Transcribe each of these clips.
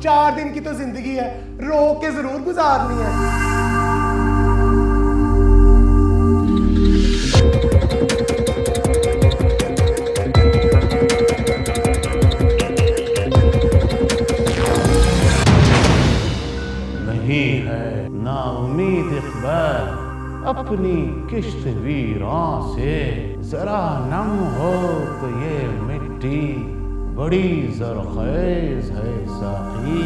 4 दिन की तो जिंदगी है, रो के जरूर गुजारनी है। नहीं है ना उम्मीद इकबाल अपनी किश्त वीरां से, जरा नम हो तो ये मिट्टी बड़ी जरखेज है साकी।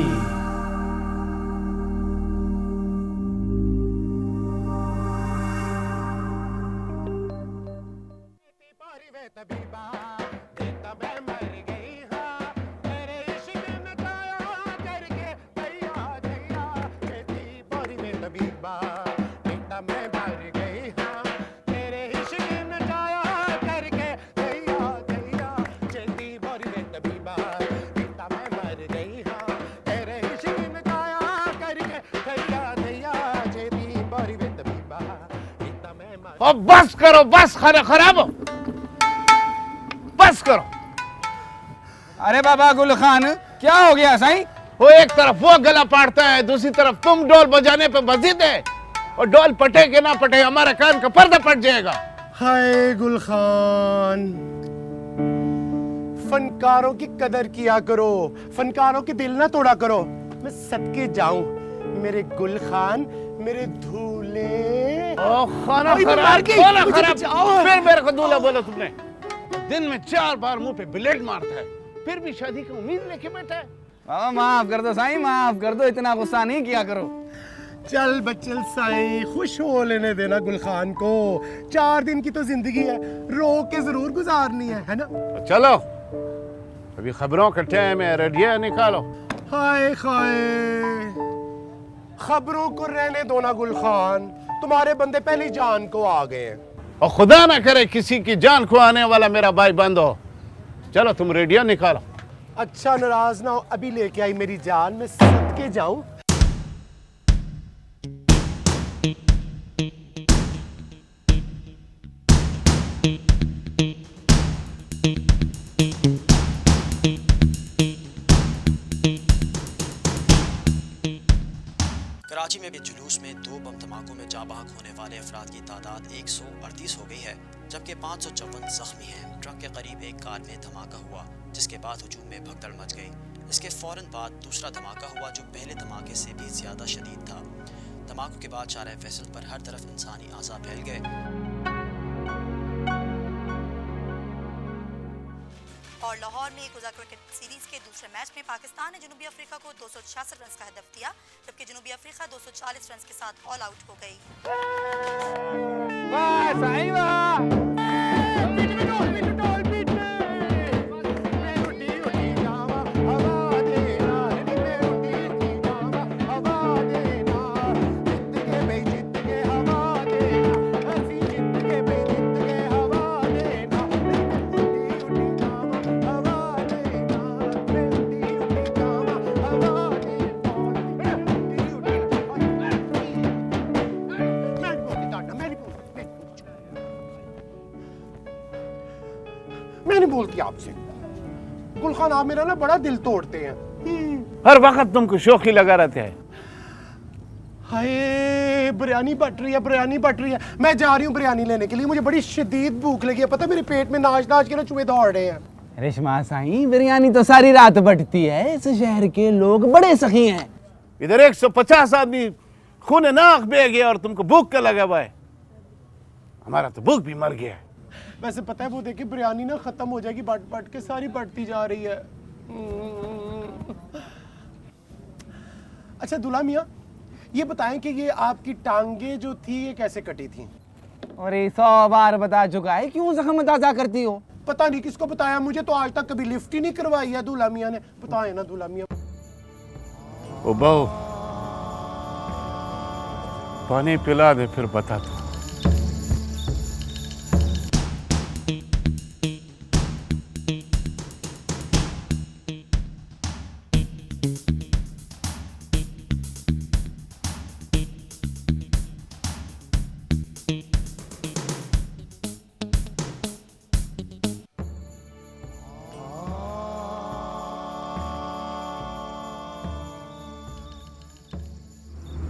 अब बस करो, बस खाना खराब हो, बस करो। अरे बाबा गुल खान, क्या हो गया साईं? वो एक तरफ वो गला पाड़ता है, दूसरी तरफ तुम डोल बजाने पे मस्जिद है, और डोल पटे के ना पटे हमारे कान का पर्दा पट जाएगा। हाय गुल खान, फनकारों की कदर किया करो, फनकारों के दिल ना तोड़ा करो। मैं सदके जाऊं मेरे गुल खान, मेरे धूले। खाना खराब, खाना खराब, फिर मेरे को दूल्हा बोला तुमने। दिन में 4 बार मुंह पे ब्लेड मारता है, फिर भी शादी की उम्मीद लेके बैठा है। बाबा माफ कर दो साईं, माफ कर दो, इतना गुस्सा नहीं किया करो। चल बच्चल साईं, खुश हो लेने देना गुल खान को। 4 दिन की तो जिंदगी है, रो के जरूर गुजारनी है ना? चलो अभी खबरों का टाइम है, रेडियो निकालो। हाय हाय, खबरों को रहने दो ना गुल खान, तुम्हारे बंदे पहली जान को आ गए हैं। और खुदा ना करे किसी की जान को आने वाला मेरा भाई बंद हो। चलो तुम रेडियो निकालो। अच्छा नाराज ना हो, अभी लेके आई मेरी जान, मैं सदके जाऊं। कराची में भी जुलूस में 2 बम धमाकों में जाँ बहक होने वाले अफराद की तादाद 138 हो गई है, जबकि 554 जख्मी हैं। ट्रक के करीब एक कार में धमाका हुआ, जिसके बाद हुजूम में भगदड़ मच गई। इसके फौरन बाद दूसरा धमाका हुआ, जो पहले धमाके से भी ज़्यादा शदीद था। धमाकों के बाद शाह फैसल पर हर तरफ इंसानी आज़ा फैल गए। और लाहौर में गुज़ा क्रिकेट सीरीज के दूसरे मैच में पाकिस्तान ने जनूबी अफ्रीका को 266 रन का हदफ दिया, जबकि जनूबी अफ्रीका 240 रन के साथ ऑल आउट हो गई। वाह साईं वाह। मैं नहीं बोलती आपसे गुल खान, आप मेरा ना बड़ा दिल तोड़ते हैं। हर वक्त तुमको शौकी लगा रहते हैं। हाय बिरयानी बट रही है, बिरयानी बट रही है। मैं जा रही हूँ बिरयानी लेने के लिए, मुझे बड़ी शदीद भूख लगी है। पता है मेरे पेट में नाच नाच के ना चूहे दौड़ रहे हैं। रेशमा साईं, बिरयानी तो सारी रात बटती है, इस शहर के लोग बड़े सखी हैं। इधर 150 आदमी खून नाक बह गया और तुमको भूख का लगा हुआ है। हमारा तो भूख भी मर गया है। वैसे पता है वो देखिए बिरयानी ना खत्म हो जाएगी, बट बट के सारी बढ़ती जा रही है। अच्छा दुल्हा मियाँ, ये बताएं कि ये आपकी टांगे जो थी ये कैसे कटी थी? और 100 बार बता चुका है, क्यों जख्म ताजा करती हो? पता नहीं किसको बताया, मुझे तो आज तक कभी लिफ्ट ही नहीं करवाई है दूल्हा मियाँ ने। बताए ना दूल्हा मियाँ। ओ बहू पानी पिला दे, फिर बता दो।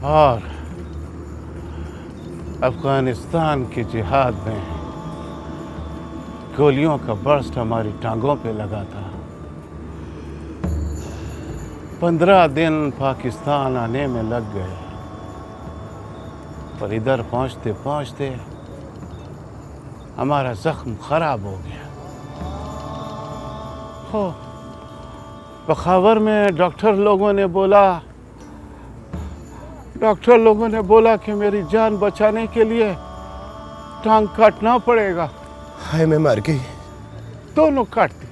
और अफगानिस्तान के जिहाद में गोलियों का बर्स्ट हमारी टांगों पे लगा था। 15 दिन पाकिस्तान आने में लग गए, पर इधर पहुंचते पहुंचते हमारा जख्म खराब हो गया। हो पखावर में डॉक्टर लोगों ने बोला कि मेरी जान बचाने के लिए टांग काटना पड़ेगा। हाय मैं मर गई। दोनों काट दी।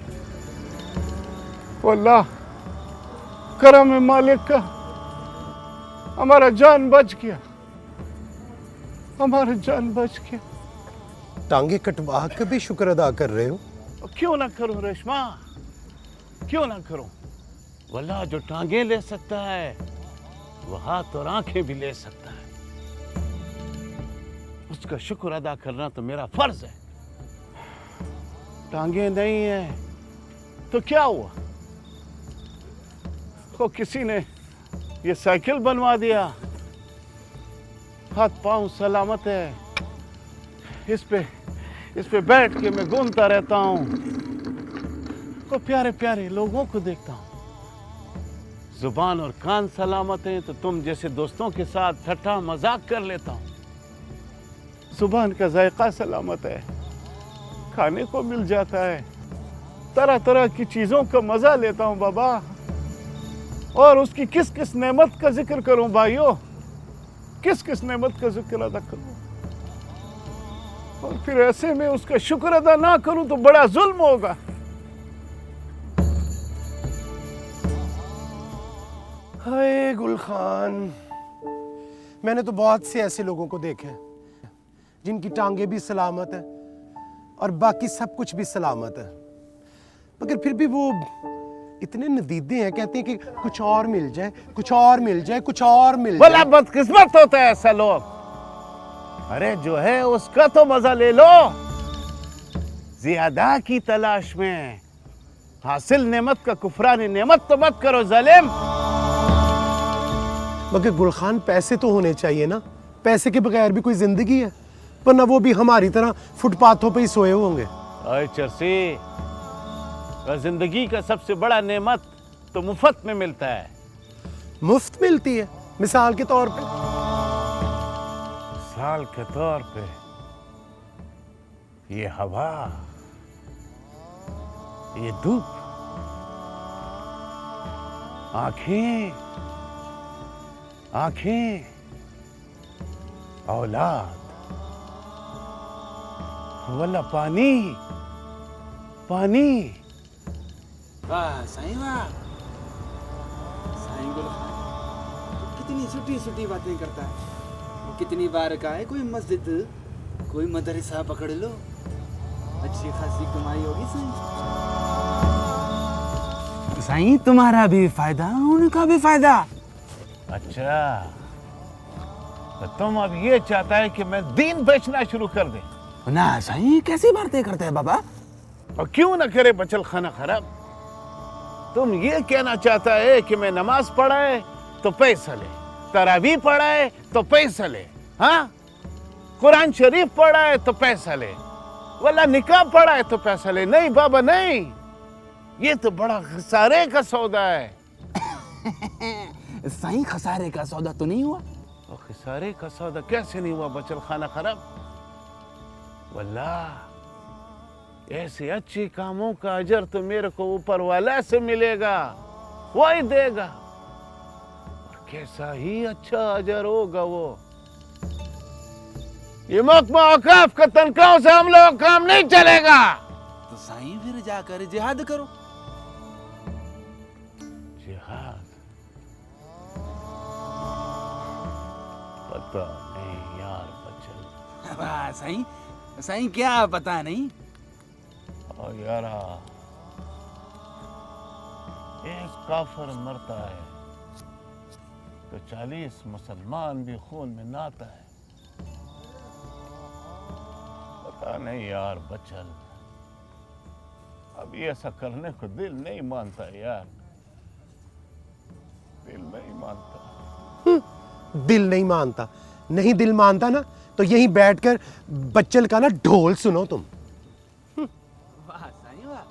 अल्लाह करम है मालिक का, हमारा जान बच गया, हमारा जान बच गया। टांगे कटवा के भी शुक्र अदा कर रहे हो? क्यों ना करूं रेशमा, क्यों ना करूं। वल्लाह जो टांगे ले सकता है वह हाथ और आंखें भी ले सकता है। उसका शुक्र अदा करना तो मेरा फर्ज है। टांगे नहीं है तो क्या हुआ, तो किसी ने ये साइकिल बनवा दिया, हाथ पांव सलामत है, इस पे बैठ के मैं घूमता रहता हूँ, तो प्यारे प्यारे लोगों को देखता हूँ। जुबान और कान सलामत हैं तो तुम जैसे दोस्तों के साथ ठट्ठा मजाक कर लेता हूँ। जुबान का जायका सलामत है, खाने को मिल जाता है, तरह तरह की चीजों का मजा लेता हूँ बाबा। और उसकी किस किस नेमत का जिक्र करूं भाइयों, किस किस नेमत का जिक्र अदा करूं। और फिर ऐसे में उसका शुक्र अदा ना करूं तो बड़ा जुल्म होगा। हाय गुल खान, मैंने तो बहुत से ऐसे लोगों को देखा है जिनकी टांगे भी सलामत है और बाकी सब कुछ भी सलामत है, मगर फिर भी वो इतने नदीदे हैं, कहते हैं कि कुछ और मिल जाए, कुछ और मिल जाए, कुछ और मिल जाए। बड़ा बदकिस्मत होता है ऐसा लोग। अरे जो है उसका तो मजा ले लो, ज्यादा की तलाश में हासिल नेमत का कुफरानी नेमत तो मत करो जालिम। मगर गुलखान पैसे तो होने चाहिए ना, पैसे के बगैर भी कोई जिंदगी है, वरना वो भी हमारी तरह फुटपाथों पे ही सोए होंगे। अरे चरसी, जिंदगी का सबसे बड़ा नेमत तो मुफ्त में मिलता है। मुफ्त मिलती है? मिसाल के तौर पे? मिसाल के तौर पे ये हवा, ये धूप, आंखें, औलाद, वाला पानी। वाह साईं वाह, साईं गुल खान कितनी छोटी छोटी बातें करता है। वो कितनी बार का है, कोई मस्जिद कोई मदरसा पकड़ लो, अच्छी खासी कमाई होगी साईं। साईं तुम्हारा भी फायदा, उनका भी फायदा। अच्छा, तो तुम अब ये चाहता है कि मैं दीन बेचना शुरू कर दे? ना साईं, कैसी बातें करते हैं बाबा। और क्यों ना करे बचल खाना खराब। तुम ये कहना चाहता है कि मैं नमाज पढ़ाए तो पैसा ले, तरावी पढ़ाए तो पैसा ले, हाँ, कुरान शरीफ पढ़ाए तो पैसा ले, वल्ला निकाह पढ़ाए तो पैसा ले। नहीं बाबा नहीं, ये तो बड़ा खसारे का सौदा है। साईं खसारे का सौदा तो नहीं हुआ? और खसारे का सौदा कैसे नहीं हुआ बचल खाना खराब? वल्ला ऐसे अच्छे कामों का अजर तो मेरे को ऊपर वाला से मिलेगा, वही देगा। और कैसा ही अच्छा अजर होगा वो। ये महकमा औकाफ का तनख्वाहों से हम लोग काम नहीं चलेगा। तो साईं फिर जाकर जिहाद करो। जिहाद? पता नहीं यार बचल। वाह साईं, साईं क्या पता नहीं। और यारा, एक काफिर मरता है तो 40 मुसलमान भी खून में नहाता है। पता नहीं यार बचल, अब ये ऐसा करने को दिल नहीं मानता यार, दिल नहीं मानता। दिल नहीं मानता। नहीं दिल मानता ना तो यहीं बैठकर बच्चल का ना ढोल सुनो तुम। वाह साईं वाह।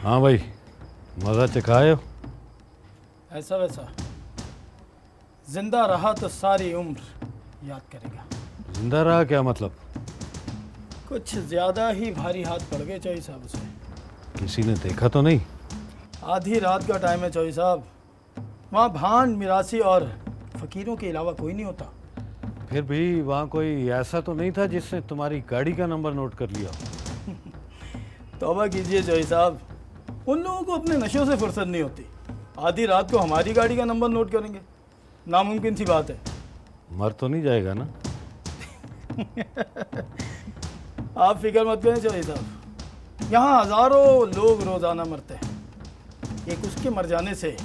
हाँ भाई, मज़ा चखाए हो? ऐसा वैसा जिंदा रहा तो सारी उम्र याद करेगा। जिंदा रहा क्या मतलब? कुछ ज्यादा ही भारी हाथ पड़ गए चौधरी साहब उसे। किसी ने देखा तो नहीं? आधी रात का टाइम है चौधरी साहब, वहाँ भांड मिरासी और फकीरों के अलावा कोई नहीं होता। फिर भी वहाँ कोई ऐसा तो नहीं था जिसने तुम्हारी गाड़ी का नंबर नोट कर लिया? तौबा कीजिए चौधरी साहब, उन लोगों को अपने नशों से फुर्सत नहीं होती। आधी रात को हमारी गाड़ी का नंबर नोट करेंगे, नामुमकिन सी बात है। मर तो नहीं जाएगा ना? आप फिक्र मत करें चौधरी साहब, यहाँ हजारों लोग रोजाना मरते हैं, एक उसके मर जाने से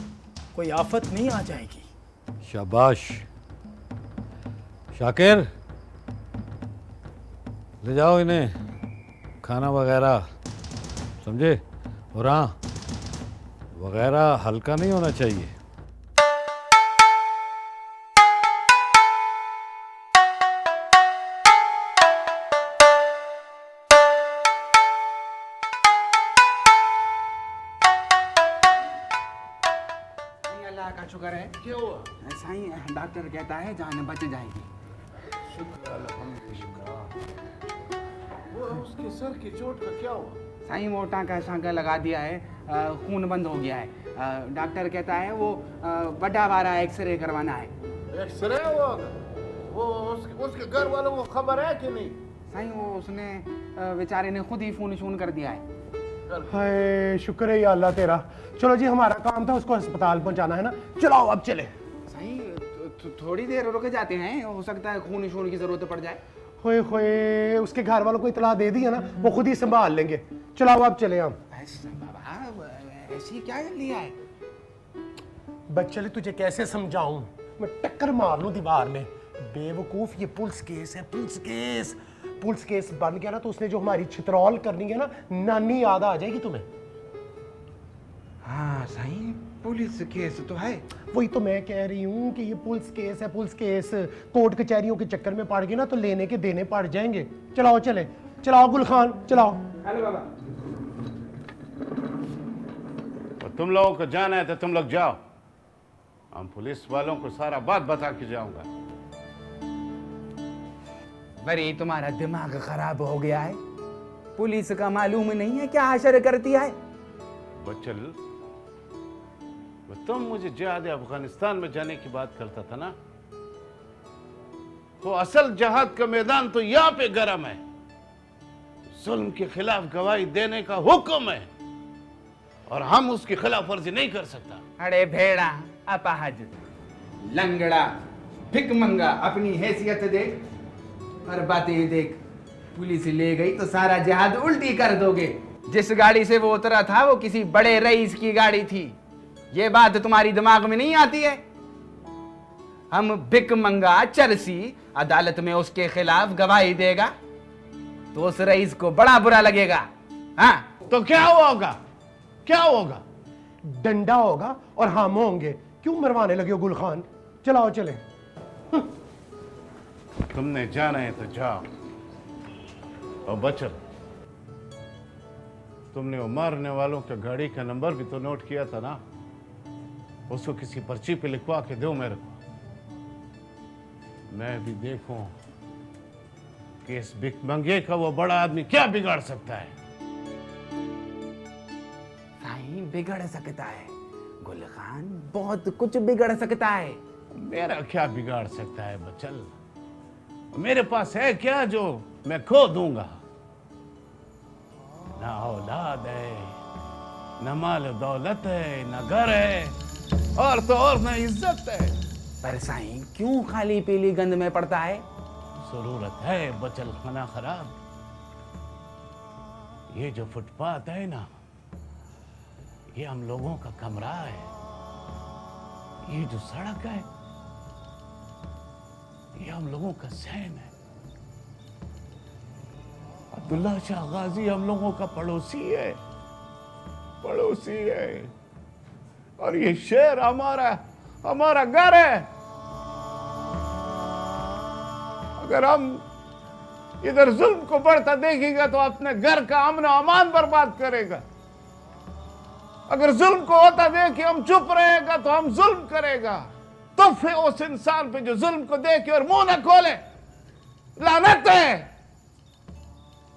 कोई आफत नहीं आ जाएगी। शाबाश शाकिर, ले जाओ इन्हें खाना वगैरह, समझे? और हाँ, वगैरह हल्का नहीं होना चाहिए। अल्लाह का शुक्र है। क्या हुआ? ऐसा ही डॉक्टर कहता है जान बच जाएगी। वो उसके सर की चोट का क्या हुआ? साईं वो टाँका शांका लगा दिया है, खून बंद हो गया है। डॉक्टर कहता है वो बड़ा बारा एक्सरे करवाना है। एक्सरे वो उसके घर वालों को खबर है कि नहीं? साईं वो उसने बेचारे ने खुद ही फोन शून कर दिया है। हाय शुक्र है या अल्लाह तेरा। चलो जी, हमारा काम था उसको अस्पताल पहुंचाना है ना, चलाओ अब चले। साईं थोड़ी देर रुक जाते हैं, हो सकता है खून शून की जरूरत पड़ जाए। होए होए, उसके घर वालों को इतला दे दी है ना, वो खुद ही संभाल लेंगे। चलाओ अब चले हम। बाबा ऐसी क्या लिया है? बच्चे तुझे कैसे समझाऊं, मैं टक्कर मार लूं दीवार में। बेवकूफ, ये पुलिस केस है, पुलिस केस। पुलिस केस बन गया ना तो उसने जो हमारी छितरौल करनी है ना, नानी याद आ जाएगी तुम्हें। हाँ साईं, पुलिस केस तो है। वही तो मैं कह रही हूँ कि ये पुलिस केस है, पुलिस केस। कोर्ट कचहरियों के चक्कर में पड़ गए ना तो लेने के देने पड़ जाएंगे। चलाओ चले, चलाओ गुलखान चलाओ। हेलो बाबा। और तुम लोगों को जाना है तो तुम लोग जाओ, हम पुलिस वालों को सारा बात बता के जाऊंगा। बरी तुम्हारा दिमाग खराब हो गया है, पुलिस का मालूम नहीं है क्या असर करती है। बच्चल, तुम मुझे जिहाद अफगानिस्तान में जाने की बात करता था ना, तो असल जिहाद का मैदान तो यहाँ पे गर्म है। जुल्म के खिलाफ गवाही देने का हुक्म है और हम उसकी खिलाफ वर्जी नहीं कर सकता। अरे भेड़ा, अपाहज, लंगड़ा, भिकमंगा, अपनी हैसियत देख और बातें देख। पुलिस ले गई तो सारा जिहाद उल्टी कर दोगे। जिस गाड़ी से वो उतरा था वो किसी बड़े रईस की गाड़ी थी, ये बात तुम्हारी दिमाग में नहीं आती है। हम भिकमंगा चरसी अदालत में उसके खिलाफ गवाही देगा तो उस रईस को बड़ा बुरा लगेगा। हाँ तो क्या होगा, क्या होगा? डंडा होगा और हम होंगे। क्यों मरवाने लगे हो गुलखान? चलाओ चले। तुमने जाना है तो जाओ। और बचल, तुमने वो मारने वालों का गाड़ी का नंबर भी तो नोट किया था ना, उसको किसी पर्ची पे लिखवा के दो मेरे को, मैं भी देखूं कि इस भिकमंगे का वो बड़ा आदमी क्या बिगाड़ सकता है। साईं बिगड़ सकता है, गुलखान बहुत कुछ बिगड़ सकता है। मेरा क्या बिगाड़ सकता है बचल? मेरे पास है क्या जो मैं खो दूंगा? ना औलाद है, न माल दौलत है, न घर है, और तो और न इज्जत है। पर साईं क्यों खाली पीली गंद में पड़ता है? जरूरत है बचल खाना खराब। ये जो फुटपाथ है ना, ये हम लोगों का कमरा है। ये जो सड़क है, ये हम लोगों का सहन है। अब्दुल्ला शाह गाजी हम लोगों का पड़ोसी है, पड़ोसी है। और ये शहर हमारा घर है। अगर हम इधर जुल्म को बढ़ता देखेगा तो अपने घर का अमन अमान बर्बाद करेगा। अगर जुल्म को होता देखे हम चुप रहेगा तो हम जुल्म करेगा। तो फिर उस इंसान पे जो जुल्म को देखे और मुंह न खोले, लानत है।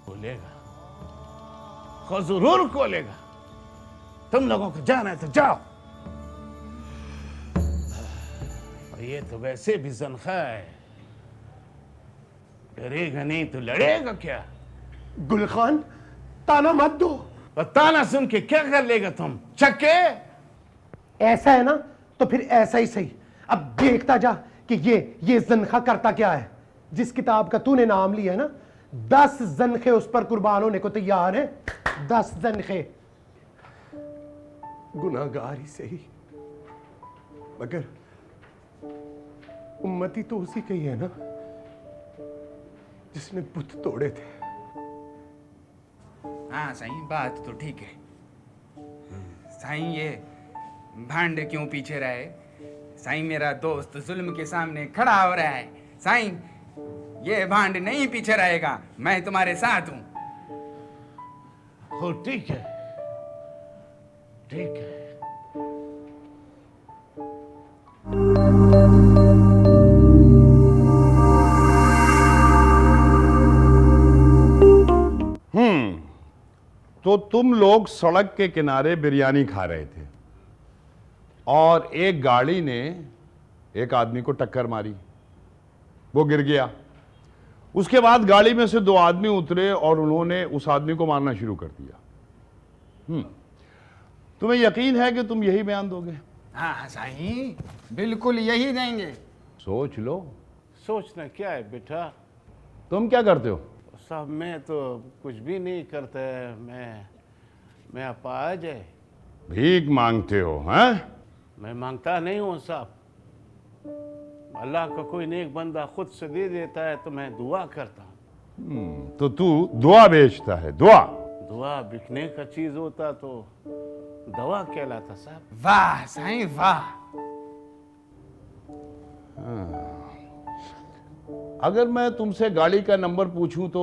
खोलेगा, जरूर खोलेगा। तुम लोगों को जाना है तो जाओ। और ये तो वैसे भी जनखा है, डरेगा नहीं तो लड़ेगा क्या? गुलखान ताना मत दो। और ताना सुन के क्या कर लेगा तुम? चक्के? ऐसा है ना तो फिर ऐसा ही सही। अब देखता जा कि ये जनखा करता क्या है। जिस किताब का तूने नाम लिया है ना, 10 जनखे उस पर कुर्बान होने को तैयार है। 10 जनखे। गुनाहगार ही सही, मगर उम्मती तो उसी की है ना जिसने बुत तोड़े थे। हाँ साईं, बात तो ठीक है। साईं ये भांड क्यों पीछे रहे? साईं मेरा दोस्त जुल्म के सामने खड़ा हो रहा है। साईं ये भांड नहीं पीछे रहेगा, मैं तुम्हारे साथ हूं। हो ठीक है, ठीक है। तो तुम लोग सड़क के किनारे बिरयानी खा रहे थे और एक गाड़ी ने एक आदमी को टक्कर मारी, वो गिर गया। उसके बाद गाड़ी में से 2 आदमी उतरे और उन्होंने उस आदमी को मारना शुरू कर दिया। तुम्हें यकीन है कि तुम यही बयान दोगे? हाँ साईं, बिल्कुल यही देंगे। सोच लो। सोचना क्या है बेटा? तुम क्या करते हो? साहब मैं तो कुछ भी नहीं करता है, मैं अपाहिज है। भीख मांगते हो? हैं? मैं मांगता नहीं हूँ साहब, अल्लाह का कोई नेक बंदा खुद से दे देता है तो मैं दुआ करता हूँ। तो तू दुआ बेचता है? दुआ बिकने का चीज होता तो दवा कहलाता साहब। वाह साईं वाह। अगर मैं तुमसे गाड़ी का नंबर पूछूं तो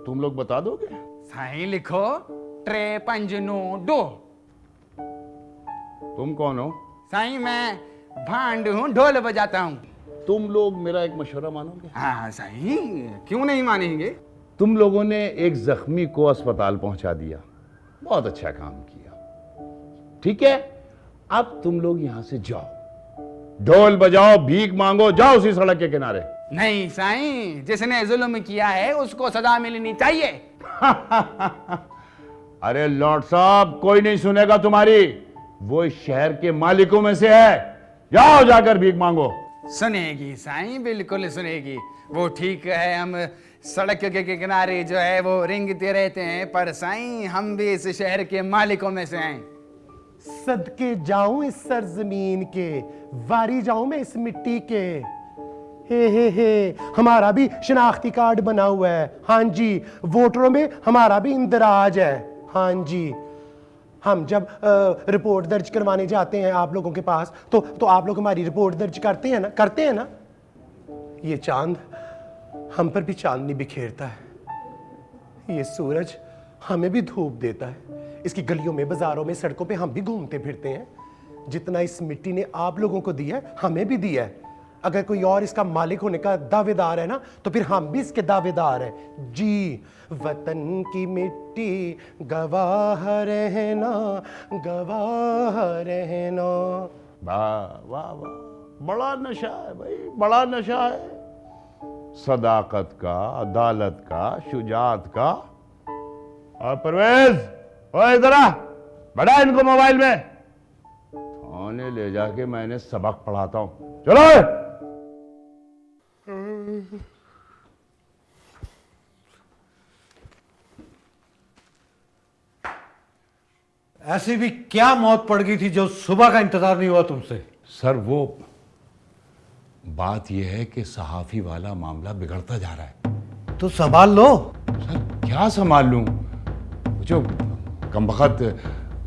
तुम लोग बता दोगे? साईं लिखो 5392। तुम कौन हो? साईं मैं भांड हूँ, ढोल बजाता हूँ। तुम लोग मेरा एक मशवरा मानोगे? हाँ साईं, क्यों नहीं मानेंगे। तुम लोगों ने एक जख्मी को अस्पताल पहुंचा दिया, बहुत अच्छा काम किया। ठीक है, अब तुम लोग यहां से जाओ, ढोल बजाओ, भीख मांगो, जाओ उसी सड़क के किनारे। नहीं साईं, जिसने जुल्म किया है उसको सजा मिलनी चाहिए। अरे लॉर्ड साहब, कोई नहीं सुनेगा तुम्हारी, वो इस शहर के मालिकों में से है। जाओ जाकर भीख मांगो। सुनेगी साईं, बिल्कुल सुनेगी। वो ठीक है, हम सड़क के किनारे जो है वो रिंगते रहते हैं, पर साईं हम भी इस शहर के मालिकों में से हैं। सदके जाऊं इस सरजमीन के, वारी जाऊं मैं इस मिट्टी के। हे हमारा भी शनाख्ती कार्ड बना हुआ है। हाँ जी, वोटरों में हमारा भी इंदराज है। हाँ जी, हम जब रिपोर्ट दर्ज करवाने जाते हैं आप लोगों के पास तो आप लोग हमारी रिपोर्ट दर्ज करते हैं ना। ये चांद हम पर भी चांदनी बिखेरता है, ये सूरज हमें भी धूप देता है। इसकी गलियों में, बाजारों में, सड़कों पे हम भी घूमते फिरते हैं। जितना इस मिट्टी ने आप लोगों को दिया है, हमें भी दिया है। अगर कोई और इसका मालिक होने का दावेदार है ना, तो फिर हम भी इसके दावेदार हैं जी। वतन की मिट्टी गवाह रहना, गवाह रहना। वाह वाह वाह, बड़ा नशा है भाई, बड़ा नशा है। सदाकत का, अदालत का, शुजात का। और परवेज, ओए इधर आ, बड़ा इनको मोबाइल में। थाने ले जाके मैंने सबक पढ़ाता हूं। चलो। ऐसी भी क्या मौत पड़ गई थी जो सुबह का इंतजार नहीं हुआ तुमसे? सर वो बात यह है कि सहाफी वाला मामला बिगड़ता जा रहा है। तो संभाल लो। सर क्या संभाल लूं? जो कमबख्त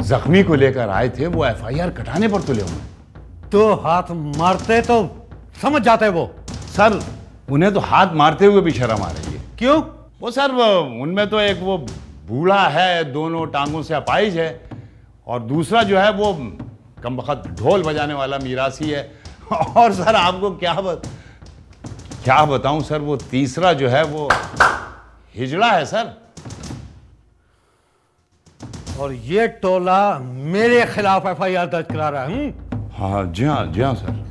जख्मी को लेकर आए थे वो एफआईआर कटाने पर तुले हुए। तो हाथ मारते तो समझ जाते वो। सर उन्हें तो हाथ मारते हुए भी शर्म आ रही है। क्यों? वो सर उनमें तो एक वो बूढ़ा है, दोनों टांगों से अपाहिज है, और दूसरा जो है वो कमबख्त ढोल बजाने वाला मीरासी है। और सर आपको क्या बताऊं सर, वो तीसरा जो है वो हिजड़ा है सर। और ये टोला मेरे खिलाफ एफआईआर दर्ज करा रहा है। हाँ जी हाँ सर।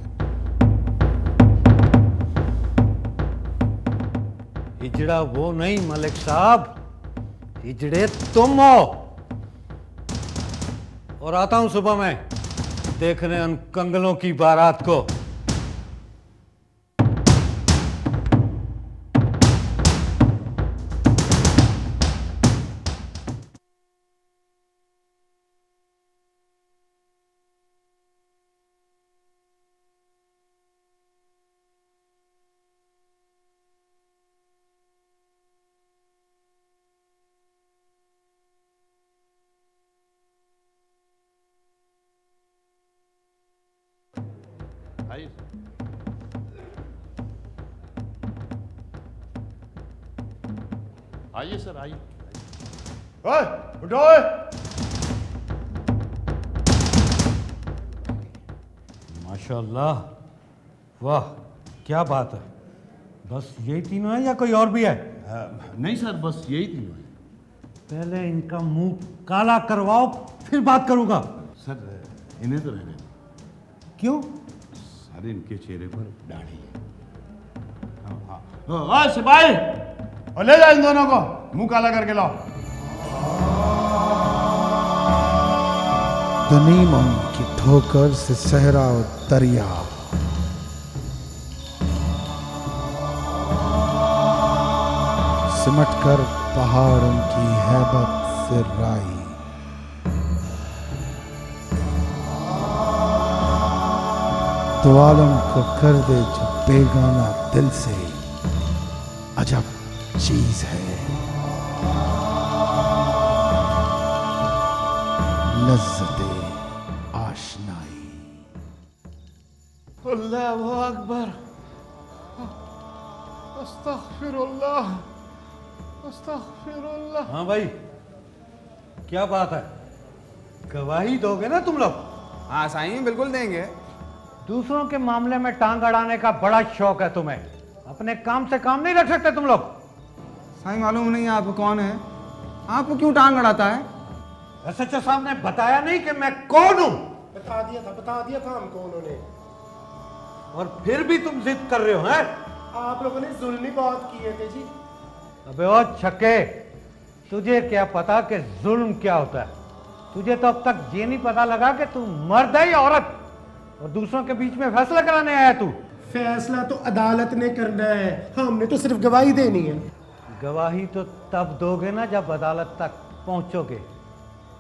हिजड़ा वो नहीं मलिक साहब, हिजड़े तुम हो। और आता हूं सुबह में देखने उन कंगलों की बारात को। आइए सर। आइए सर, आइए। ओए उठो ओए। माशाल्लाह, वाह क्या बात है। बस यही तीनों है या कोई और भी है? नहीं सर, बस यही थी। पहले इनका मुंह काला करवाओ, फिर बात करूंगा। सर इन्हें तो रहने दो। क्यों? सर इनके चेहरे पर दाढ़ी है। हाँ सिपाही, और ले जाओ इन दोनों को, मुंह काला करके लाओ। गनीमों की ठोकर से सहरा और दरिया, सिमटकर पहाड़ों की हैबत से राई, तो आलम को कर दे जो बेगाना दिल से अजब चीज है लज्जते आशनाई। अल्लाहु अकबर, अस्तगफिरुल्लाह, अस्तगफिरुल्लाह। हाँ भाई, क्या बात है? गवाही दोगे ना तुम लोग? हाँ साईं, बिल्कुल देंगे। दूसरों के मामले में टांग अड़ाने का बड़ा शौक है तुम्हें, अपने काम से काम नहीं रख सकते तुम लोग। साईं मालूम नहीं आप कौन है, आपको क्यों टांग अड़ाता है? एसएचओ साहब ने बताया नहीं कि मैं कौन हूं? बता दिया था हमको उन्होंने। और फिर भी तुम जिद कर रहे हो, हैं? आप लोगों ने जुल्म ही बहुत किए थे जी। अबे ओ छक्के, तुझे क्या पता कि जुल्म क्या होता है? तुझे तो अब तक ये नहीं पता लगा कि तू मर्द है या औरत, और दूसरों के बीच में फैसला कराने आया तू। फैसला तो अदालत ने करना है, हमने तो सिर्फ गवाही देनी है। गवाही तो तब दोगे ना जब अदालत तक पहुंचोगे।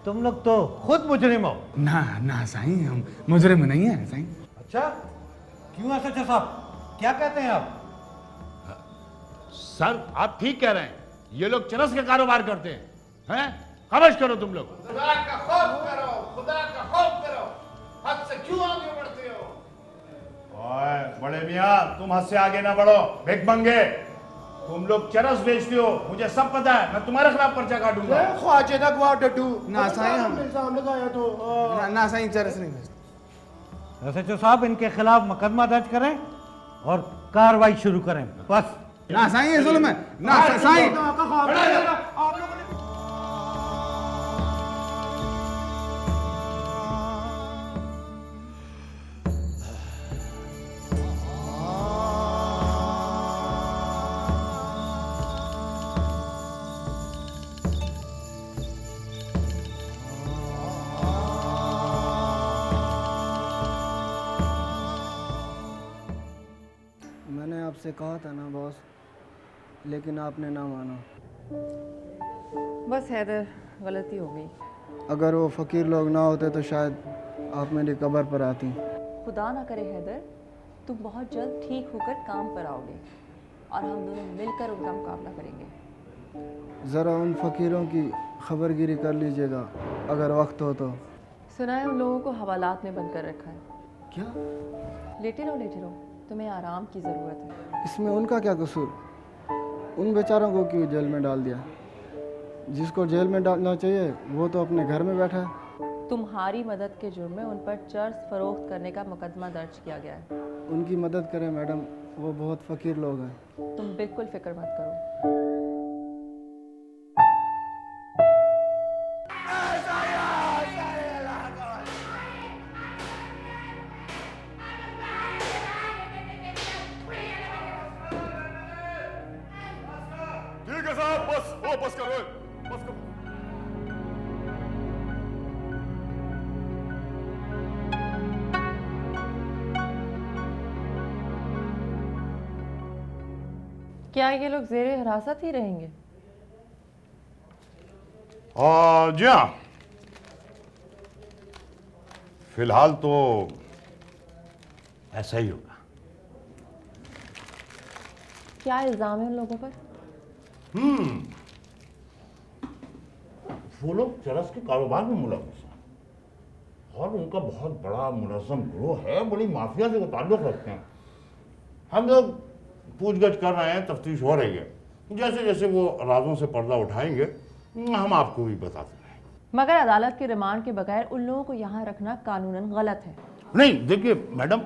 तुम लोग तो खुद मुजरिम हो। ना ना साईं, हम मुजरिम नहीं है साईं। अच्छा, क्यों एसएचओ साहब, क्या कहते हैं आप? सर आप ठीक कह रहे हैं, ये लोग चरस के कारोबार करते हैं? खामोश करो तुम लोग। खुदा का खौफ करो, खुदा का खौफ करो, हद से क्यों आगे बढ़ते हो? ओए बड़े मियां, तुम हद से आगे ना बढ़ो, भिख मंगे। तुम लोग चरस बेचते हो, मुझे सब पता है, मैं तुम्हारे खिलाफ पर्चा काटूंगा। ख्वाजे ना गवा डड्डू। ना साईं, हम इल्जाम लगाया तो ना साईं, चरस नहीं भेजते। एसएचओ साहब, इनके खिलाफ मुकदमा दर्ज करें और कार्रवाई शुरू करें, बस। ना साईं, ये जुल्म है। ना साईं, आप लोगों ने मैंने आपसे कहा था ना बॉस, लेकिन आपने ना माना। बस हैदर, गलती हो गई। अगर वो फ़कीर लोग ना होते तो शायद आप मेरी कब्र पर आती। खुदा ना करे हैदर, तुम बहुत जल्द ठीक होकर काम पर आओगे और हम दोनों मिलकर उनका मुकाबला करेंगे। ज़रा उन फ़कीरों की खबरगिरी कर लीजिएगा अगर वक्त हो तो। सुना है उन लोगों को हवालात में बंद कर रखा है। क्या? लेटे रहो, तुम्हें आराम की ज़रूरत है। इसमें उनका क्या कसूर? उन बेचारों को क्यों जेल में डाल दिया? जिसको जेल में डालना चाहिए वो तो अपने घर में बैठा है। तुम्हारी मदद के जुर्म में उन पर चर्च फरोख्त करने का मुकदमा दर्ज किया गया है। उनकी मदद करें मैडम, वो बहुत फ़कीर लोग हैं। तुम बिल्कुल फिक्र मत करो। ठीक है साहब, बस करो, बस करो। क्या ये लोग ज़ेरे हिरासत ही रहेंगे? जी हाँ, फिलहाल तो ऐसा ही होगा। क्या इल्ज़ाम है उन लोगों पर? वो लोग चरस के कारोबार में मुलव्वस हैं और उनका बहुत बड़ा मुनज़्ज़म गिरोह है, बड़ी माफिया से वो ताल्लुक़ रखते हैं। हम लोग पूछगछ कर रहे हैं, तफ्तीश हो रही है। जैसे जैसे वो राजों से पर्दा उठाएंगे हम आपको भी बताते रहेंगे। मगर अदालत के रिमांड के बगैर उन लोगों को यहाँ रखना कानूनन गलत है। नहीं देखिए मैडम,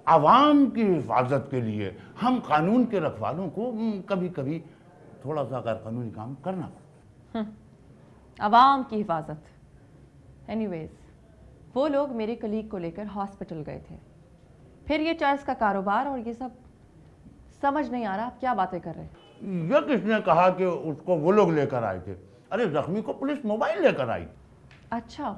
आवाम की हिफाजत के लिए हम कानून के रखवालों को कभी कभी थोड़ा सा गैर कानूनी काम करना। आवाम की हिफाजत। एनीवेज, वो लोग मेरे कलीग को लेकर हॉस्पिटल गए थे, फिर ये चर्च का कारोबार और ये सब समझ नहीं आ रहा आप क्या बातें कर रहे हैं। ये किसने कहा कि उसको वो लोग लेकर आए थे? अरे जख्मी को पुलिस मोबाइल लेकर आई। अच्छा,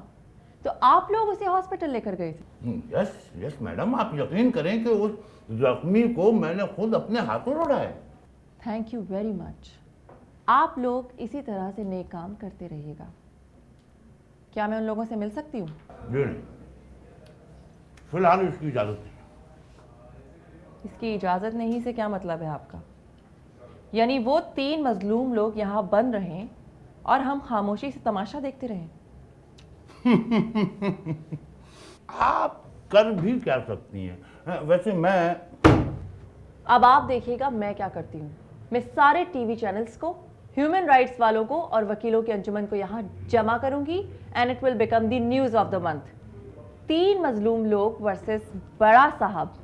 तो आप लोग उसे हॉस्पिटल लेकर गए थे? यस यस मैडम, आप यकीन करें कि उस जख्मी को मैंने खुद अपने हाथों उड़ाया। Thank you very much. आप लोग इसी तरह से नेक काम करते रहिएगा। क्या मैं उन लोगों से मिल सकती हूँ? जी नहीं, फिलहाल इसकी इजाजत नहीं। इसकी इजाज़त नहीं से क्या मतलब है आपका? यानी वो 3 मजलूम लोग यहाँ बंद रहें और हम खामोशी से तमाशा देखते रहें? आप कर भी क्या सकती हैं? वैसे मैं अब आप देखिएगा मैं क्या करती हूँ। मैं सारे टीवी चैनल्स को, ह्यूमन राइट्स वालों को और वकीलों के अंजुमन को यहाँ जमा करूंगी and it will become the news of the month. 3 मजलूम लोग वर्सेस बड़ा साहब।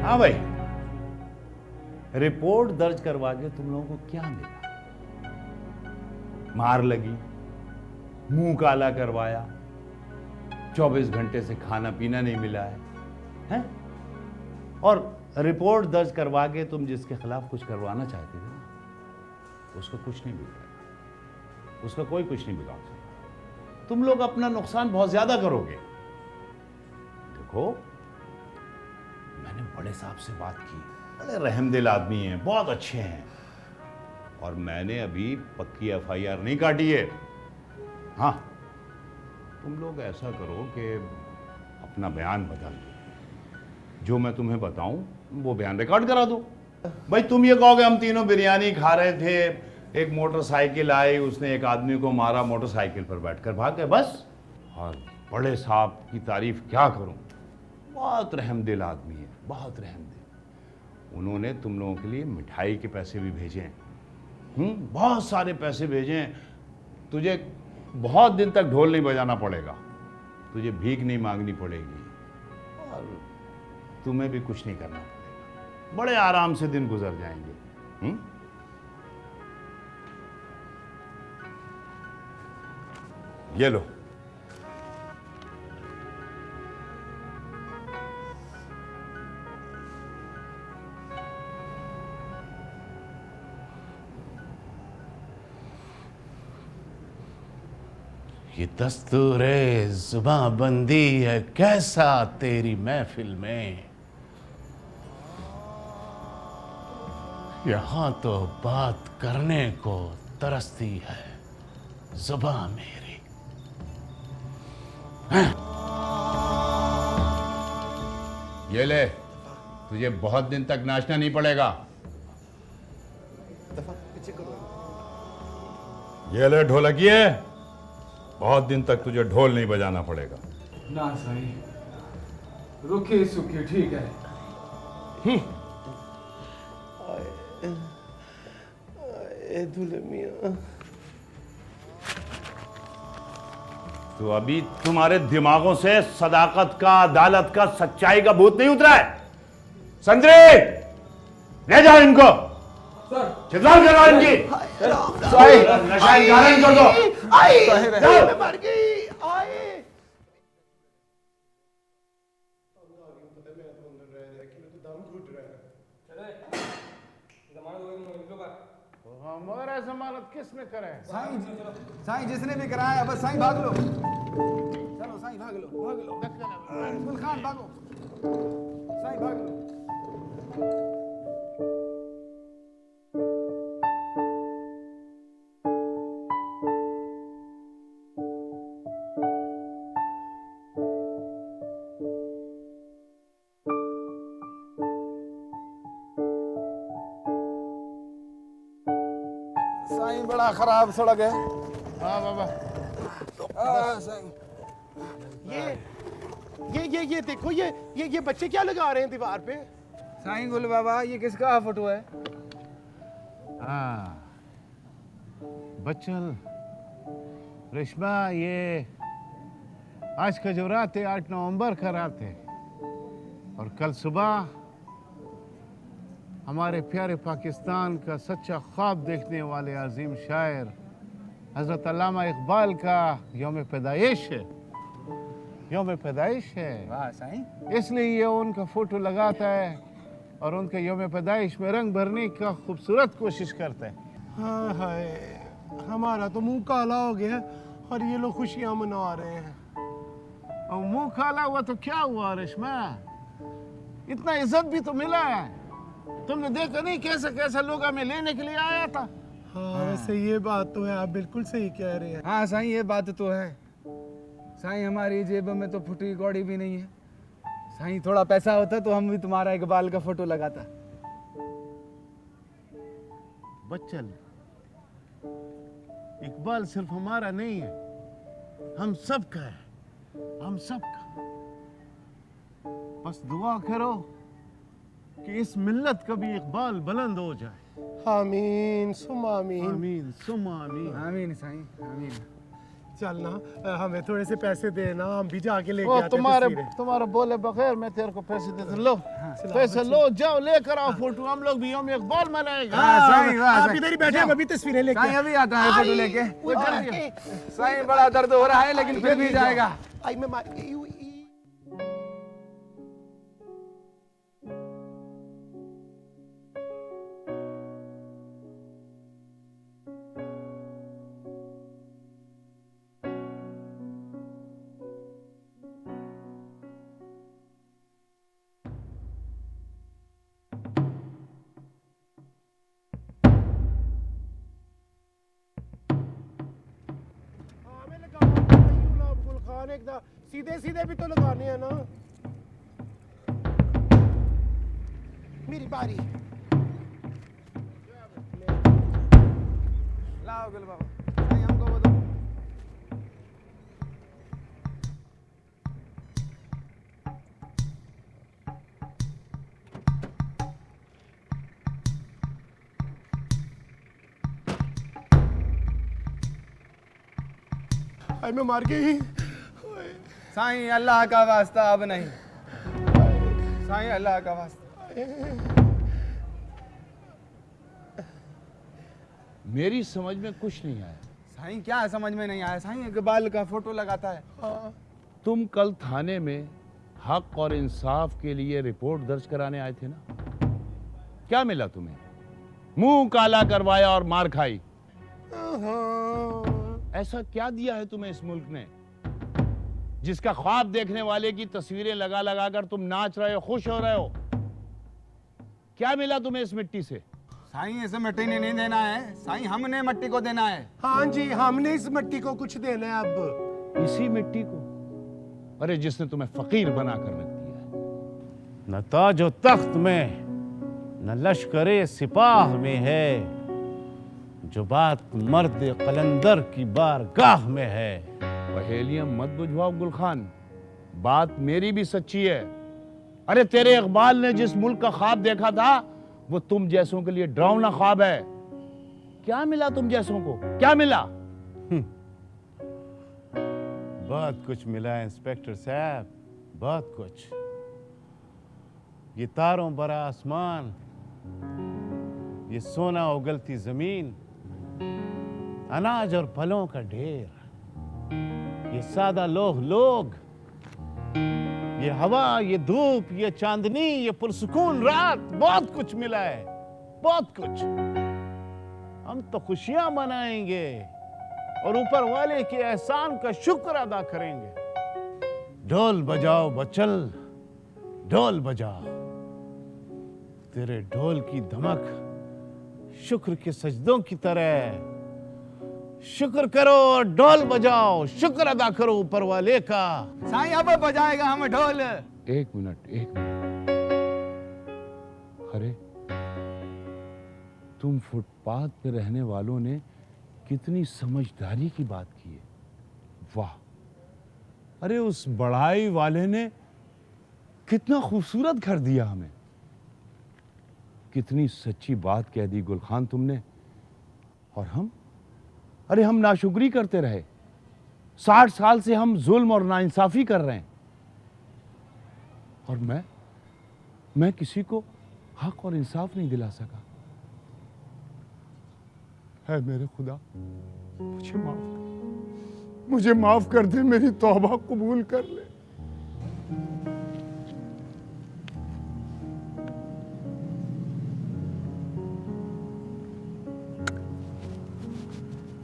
हाँ भाई, रिपोर्ट दर्ज करवा के तुम लोगों को क्या मिला? मार लगी, मुंह काला करवाया, 24 घंटे से खाना पीना नहीं मिला है? और रिपोर्ट दर्ज करवा के तुम जिसके खिलाफ कुछ करवाना चाहते थे ना, उसका कुछ नहीं बिगड़ा, उसका कोई कुछ नहीं बिगाड़ सकता। तुम लोग अपना नुकसान बहुत ज्यादा करोगे। देखो, मैंने बड़े साहब से बात की, बड़े रहमदिल आदमी हैं, बहुत अच्छे हैं, और मैंने अभी पक्की एफआईआर नहीं काटी है। हाँ, तुम लोग ऐसा करो कि अपना बयान बदल दो, जो मैं तुम्हें बताऊं वो बयान रिकॉर्ड करा दो। भाई तुम ये कहोगे हम तीनों बिरयानी खा रहे थे, एक मोटरसाइकिल आई, उसने एक आदमी को मारा, मोटरसाइकिल पर बैठकर भाग गए, बस। और बड़े साहब की तारीफ क्या करूं, बहुत रहमदिल आदमी है, बहुत रहमदिल। उन्होंने तुम लोगों के लिए मिठाई के पैसे भी भेजे हैं, बहुत सारे पैसे भेजे हैं। तुझे बहुत दिन तक ढोल नहीं बजाना पड़ेगा, तुझे भीख नहीं मांगनी पड़ेगी, और तुम्हें भी कुछ नहीं करना पड़ेगा, बड़े आराम से दिन गुजर जाएंगे। ये लो। ये दस्तूरे जुबां बंदी है कैसा तेरी महफिल में, यहां तो बात करने को तरसती है जुबां मेरी। ये ले, तुझे बहुत दिन तक नाचना नहीं पड़ेगा। ये ले ढोलकिए, बहुत दिन तक तुझे ढोल नहीं बजाना पड़ेगा। ना साईं, रुके सुखे ठीक है। तो अभी तुम्हारे दिमागों से सदाकत का, अदालत का, सच्चाई का भूत नहीं उतरा है? संजय, ले जाओ इनको, चिल्ला करो इनकी, नशा निवारण कर दो। मर गई। हमारा जमानत किसने करे? साईं जिसने भी कराया, बस साईं भाग लो, चलो साईं भाग लो, भाग लो, खान भागो, साईं भाग लो। साईं बड़ा खराब सड़क है। हाँ बाबा, ये देखो, ये बच्चे क्या लगा रहे हैं दीवार पे? साईं गुल बाबा, ये किसका फोटो है? हाँ बच्चल, रेशमा, ये आज का जो रात है 8 नवंबर का रात है, और कल सुबह हमारे प्यारे पाकिस्तान का सच्चा ख्वाब देखने वाले अजीम शायर हजरत अल्लामा इकबाल का यौम पैदाइश है। यौम पैदाइश है। वाह साईं। इसलिए ये उनका फोटो लगाता है और उनके यौम पैदाइश में रंग भरने का खूबसूरत कोशिश करता है। हाँ हाय, हमारा तो मुंह काला हो गया और ये लोग खुशियां मना रहे हैं। और मुंह काला हुआ तो क्या हुआ रेशमा, इतना इज्जत भी तो मिला है। तुमने देखा नहीं कैसा कैसा लोग हमें लेने के लिए आया था। हाँ वैसे ये बात तो है, आप बिल्कुल सही कह रहे हैं। हाँ साईं, ये बात तो है। साईं हमारी जेब में तो फुटी कौड़ी भी नहीं है। साईं थोड़ा पैसा होता तो हम भी तुम्हारा इकबाल का फोटो लगाता। बच्चल, इकबाल सिर्फ हमारा नहीं है, हम सबका है, हम सबका। बस दुआ करो कि इस मिल्लत का भी इकबाल बुलंद हो जाए। आमीन सुम आमीन। आमीन सुम आमीन। आमीन साईं, आमीन। चलना, हमें थोड़े से पैसे देना, हम भी जाके लेके ओ, आते हैं। तुम्हारा बोले बगैर मैं तेरे को पैसे देता। लो पैसे लो, जाओ लेकर आओ फोटो, हम लोग भी यौम इकबाल मनाएंगे। आप इधर ही बैठे, हम अभी तस्वीरें लेके साईं अभी आता है फोटो लेके। साईं बड़ा दर्द हो रहा है लेकिन फिर भी जाएगा। आई मैं मार सीधे सीधे भी तो लगाने हैं ना। मेरी बारी। लाओ गुल बाबा, साईं हमको वो दो। आई मैं मार गई। साईं अल्लाह का वास्ता अब नहीं। साईं अल्लाह का वास्ता। मेरी समझ में कुछ नहीं आया। साईं क्या समझ में नहीं आया? साईं इकबाल का फोटो लगाता है। तुम कल थाने में हक और इंसाफ के लिए रिपोर्ट दर्ज कराने आए थे ना, क्या मिला तुम्हें? मुंह काला करवाया और मार खाई। ऐसा क्या दिया है तुम्हें इस मुल्क ने जिसका ख्वाब देखने वाले की तस्वीरें लगा लगा कर तुम नाच रहे हो, खुश हो रहे हो? क्या मिला तुम्हें इस मिट्टी से? साईं इसे मिट्टी ने नहीं देना है, साईं हमने मिट्टी को देना है। हाँ जी, हमने इस मिट्टी को कुछ देना है अब। इसी मिट्टी को? अरे जिसने तुम्हें फकीर बना कर रख दिया है। न ताजो तख्त में न लश्करे सिपाह में है, जो बात मर्द कलंदर की बारगाह में है। पहेलियां मत बुझवाओ गुल खान, बात मेरी भी सच्ची है। अरे तेरे इकबाल ने जिस मुल्क का ख्वाब देखा था वो तुम जैसों के लिए डरावना ख्वाब है। क्या मिला तुम जैसों को, क्या मिला? बहुत कुछ मिला है इंस्पेक्टर साहब, बहुत कुछ। ये तारों भरा आसमान, ये सोना उगलती जमीन, अनाज और फलों का ढेर, ये सादा लोग, ये हवा, ये धूप, ये चांदनी, ये पुरसुकून रात, बहुत कुछ मिला है, बहुत कुछ। हम तो खुशियां मनाएंगे और ऊपर वाले के एहसान का शुक्र अदा करेंगे। ढोल बजाओ बचल, ढोल बजाओ। तेरे ढोल की धमक शुक्र के सजदों की तरह। शुक्र करो और ढोल बजाओ, शुक्र अदा करो ऊपर वाले का। साईं अब बजाएगा हम ढोल। एक मिनट। अरे तुम फुटपाथ पे रहने वालों ने कितनी समझदारी की बात की है। वाह, अरे उस बढ़ाई वाले ने कितना खूबसूरत घर दिया हमें। कितनी सच्ची बात कह दी गुलखान तुमने। और हम, अरे हम नाशुक्री करते रहे। 60 साल से हम जुल्म और नाइंसाफी कर रहे हैं, और मैं किसी को हक और इंसाफ नहीं दिला सका। है मेरे खुदा, मुझे माफ कर दे, मेरी तौबा कबूल कर ले।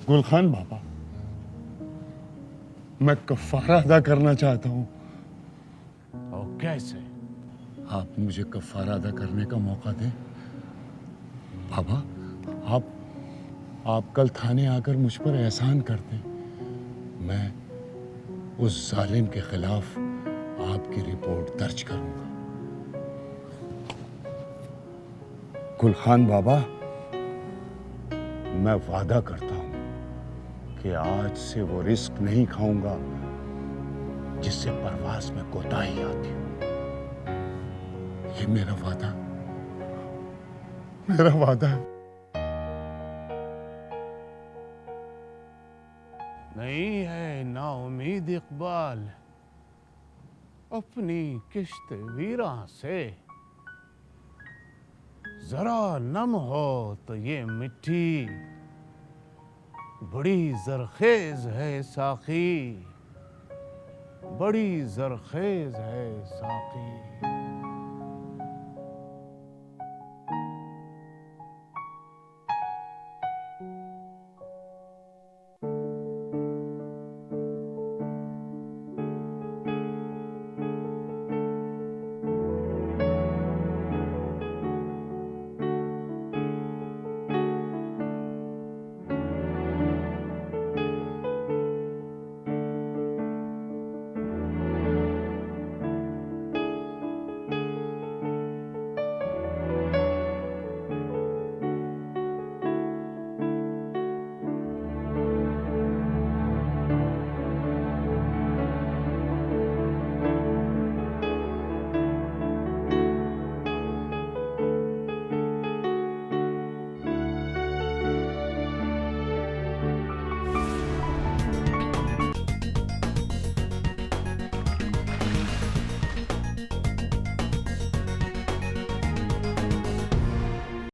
गुलखान बाबा, मैं कफ़ारा अदा करना चाहता हूं। और कैसे? आप मुझे कफ़ारा अदा करने का मौका दें। बाबा, आप कल थाने आकर मुझ पर एहसान कर दें। मैं उस जालिम के खिलाफ आपकी रिपोर्ट दर्ज करूंगा। गुलखान बाबा, मैं वादा करता हूं कि आज से वो रिस्क नहीं खाऊंगा जिससे परवाज में कोताही आती हो। ये मेरा वादा है। नहीं है ना उम्मीद इकबाल अपनी किश्त वीरा से। जरा नम हो तो ये मिट्टी बड़ी जरखेज है साकी, बड़ी जरखेज है साकी।